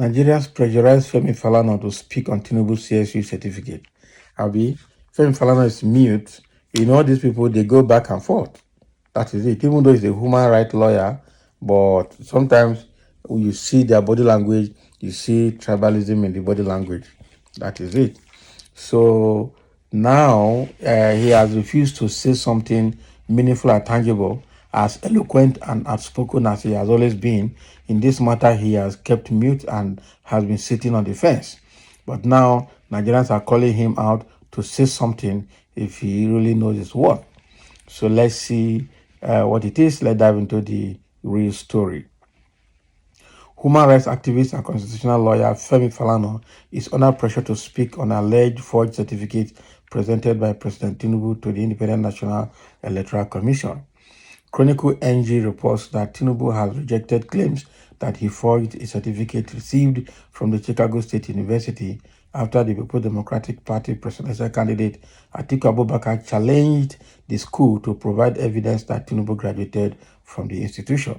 Nigerians pressurized Femi Falana to speak on Tinubu's CSU certificate. Abi, Femi Falana is mute. You know, these people, they go back and forth. That is it. Even though he's a human rights lawyer, but sometimes you see their body language, you see tribalism in the body language. That is it. So now he has refused to say something meaningful and tangible. As eloquent and outspoken as he has always been, in this matter, he has kept mute and has been sitting on the fence. But now, Nigerians are calling him out to say something if he really knows his worth. So let's see what it is. Let's dive into the real story. Human rights activist and constitutional lawyer Femi Falana is under pressure to speak on alleged forged certificates presented by President Tinubu to the Independent National Electoral Commission. Chronicle NG reports that Tinubu has rejected claims that he forged a certificate received from the Chicago State University after the People's Democratic Party presidential candidate Atiku Abubakar challenged the school to provide evidence that Tinubu graduated from the institution.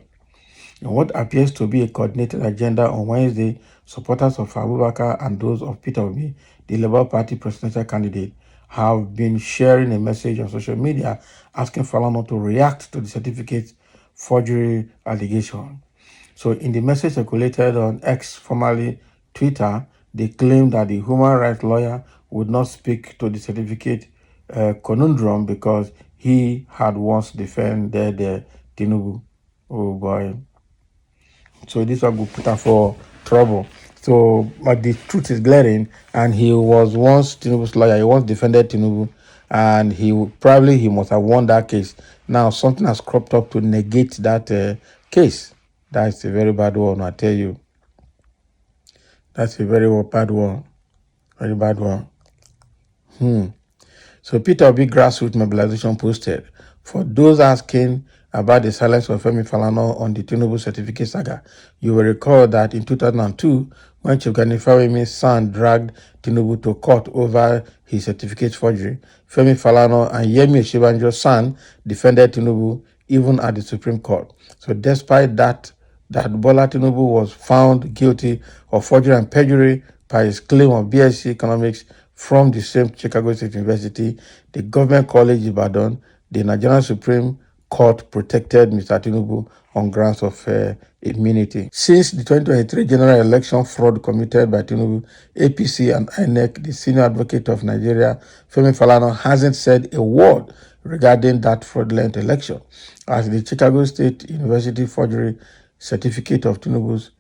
In what appears to be a coordinated agenda on Wednesday, supporters of Abubakar and those of Peter Obi, the Labour Party presidential candidate, have been sharing a message on social media asking Falana to react to the certificate forgery allegation. So in the message circulated on X, formerly Twitter, they claimed that the human rights lawyer would not speak to the certificate conundrum because he had once defended Tinubu. Oh boy. So this one will put her for trouble. So, but the truth is glaring, and he was once Tinubu's lawyer. He once defended Tinubu, and he must have won that case. Now something has cropped up to negate that case. That's a very bad one, I tell you. That's a very bad one. Very bad one. So Peter Obi grassroots mobilization posted. For those asking about the silence of Femi Falana on the Tinubu certificate saga, you will recall that in 2002, when Chief Femi's son dragged Tinubu to court over his certificate forgery, Femi Falana and Yemi Oshibanjo's son defended Tinubu even at the Supreme Court. So despite that Bola Tinubu was found guilty of forgery and perjury by his claim of BSc Economics from the same Chicago State University, the Government College Ibadan, the Nigerian Supreme Court protected Mr. Tinubu on grounds of immunity. Since the 2023 general election fraud committed by Tinubu, APC and INEC, the senior advocate of Nigeria, Femi Falana, hasn't said a word regarding that fraudulent election, as the Chicago State University forgery certificate of Tinubu's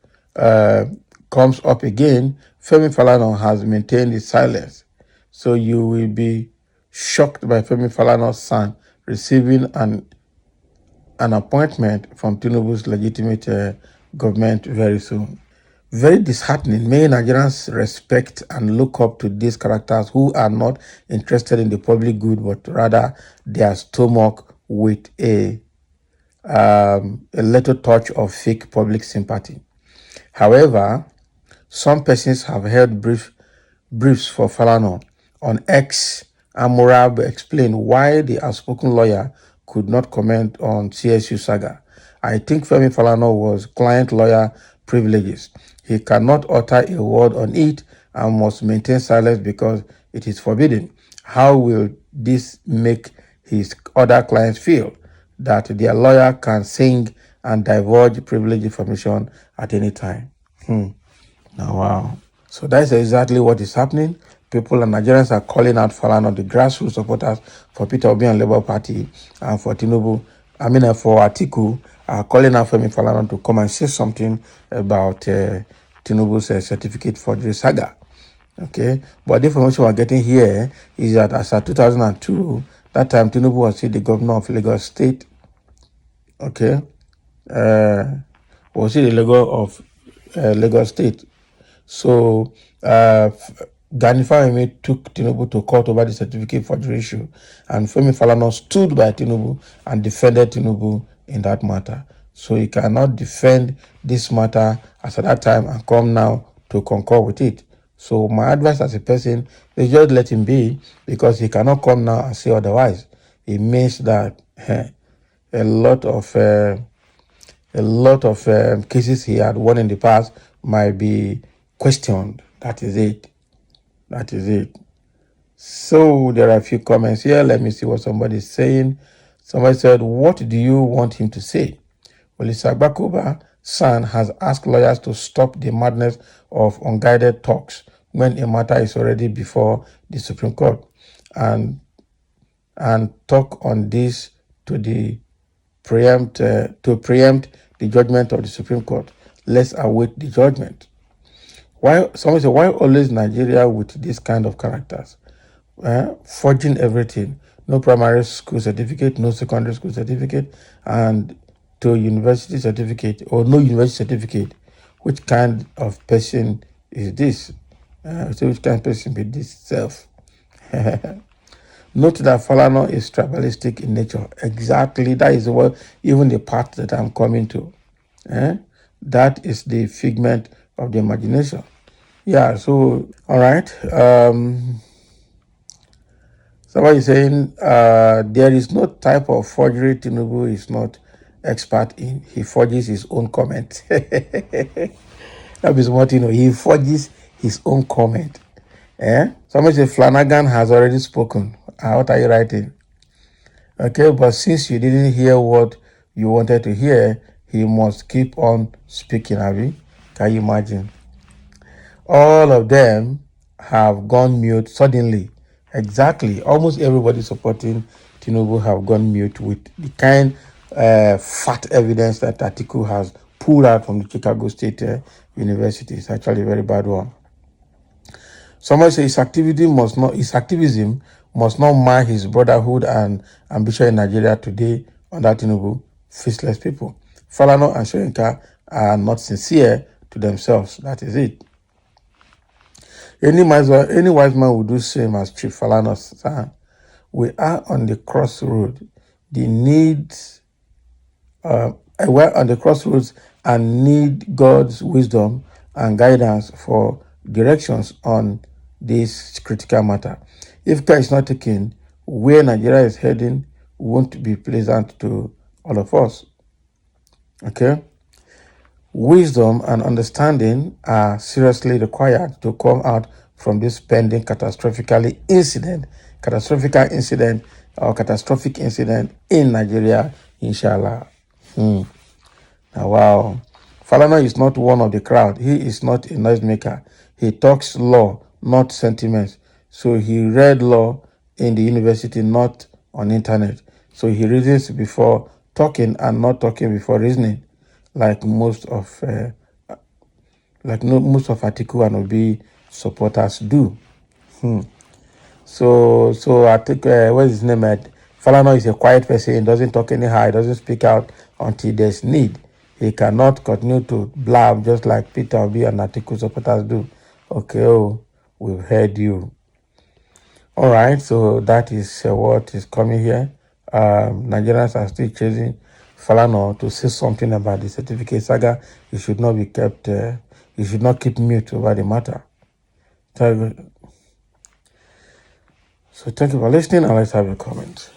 comes up again. Femi Falana has maintained his silence. So you will be shocked by Femi Falana's son receiving an appointment from Tinubu's legitimate government very soon. Very disheartening. Many Nigerians respect and look up to these characters who are not interested in the public good, but rather their stomach with a little touch of fake public sympathy. However, some persons have held briefs for Falana. On X, Amurab explained why the outspoken lawyer could not comment on CSU saga. I think Femi Falana was client lawyer privileges. He cannot utter a word on it and must maintain silence because it is forbidden. How will this make his other clients feel? That their lawyer can sing and divulge privileged information at any time. Now, wow. So that's exactly what is happening. People and Nigerians are calling out Falana, the grassroots supporters for Peter Obi and Labour Party and for Tinubu, for Atiku, are calling out Femi Falana to come and say something about Tinubu's certificate forgery saga. Okay, but the information we're getting here is that as of 2002, that time Tinubu was still the governor of Lagos State. Okay, was still the Lagos of Lagos State. So, Femi took Tinubu to court over the certificate forgery issue, and Femi Falana stood by Tinubu and defended Tinubu in that matter. So he cannot defend this matter as at that time and come now to concur with it. So my advice as a person is just let him be, because he cannot come now and say otherwise. It means that a lot of cases he had won in the past might be questioned. That is it. That is it. So there are a few comments here. Let me see what somebody's saying. Somebody said, what do you want him to say? Well, Isagbakoba's son has asked lawyers to stop the madness of unguided talks when a matter is already before the Supreme Court and talk on this to preempt the judgment of the Supreme Court. Let's await the judgment. Someone say, why always Nigeria with this kind of characters? Forging everything. No primary school certificate, no secondary school certificate, and to university certificate or no university certificate. Which kind of person is this? So which kind of person be this self? Note that Falana is tribalistic in nature. Exactly. That is what even the part that I'm coming to. That is the figment of the imagination. Yeah, so all right. Somebody is saying there is no type of forgery Tinubu is not expert in. He forges his own comment. That is what he forges his own comment. Somebody say Flanagan has already spoken. What are you writing? Okay, but since you didn't hear what you wanted to hear, he must keep on speaking, Abby. Can you imagine? All of them have gone mute suddenly. Exactly. Almost everybody supporting Tinubu have gone mute with the kind fat evidence that Atiku has pulled out from the Chicago State University. It's actually a very bad one. Somebody says his activism must not mar his brotherhood and ambition in Nigeria today under Tinubu. Faceless people. Falana and Shoyinka are not sincere to themselves. That is it. Any wise man will do same as Chief Falana said. We are on the crossroad. We're on the crossroads and need God's wisdom and guidance for directions on this critical matter. If care is not taken, where Nigeria is heading won't be pleasant to all of us. Okay? Wisdom and understanding are seriously required to come out from this pending catastrophic incident in Nigeria, inshallah. Now, wow. Falana is not one of the crowd. He is not a noisemaker. He talks law, not sentiments. So he read law in the university, not on internet. So he reasons before talking and not talking before reasoning, like most of Atiku and Obi supporters do. So I think what's his name? Falana is a quiet person. He doesn't talk anyhow. He doesn't speak out until there's need. He cannot continue to blab just like Peter Obi and Atiku supporters do. Okay, we've heard you. All right, so that is what is coming here. Nigerians are still chasing Falana to say something about the certificate saga. It should not be kept. You should not keep mute over the matter. So thank you for listening, and let's have a comment.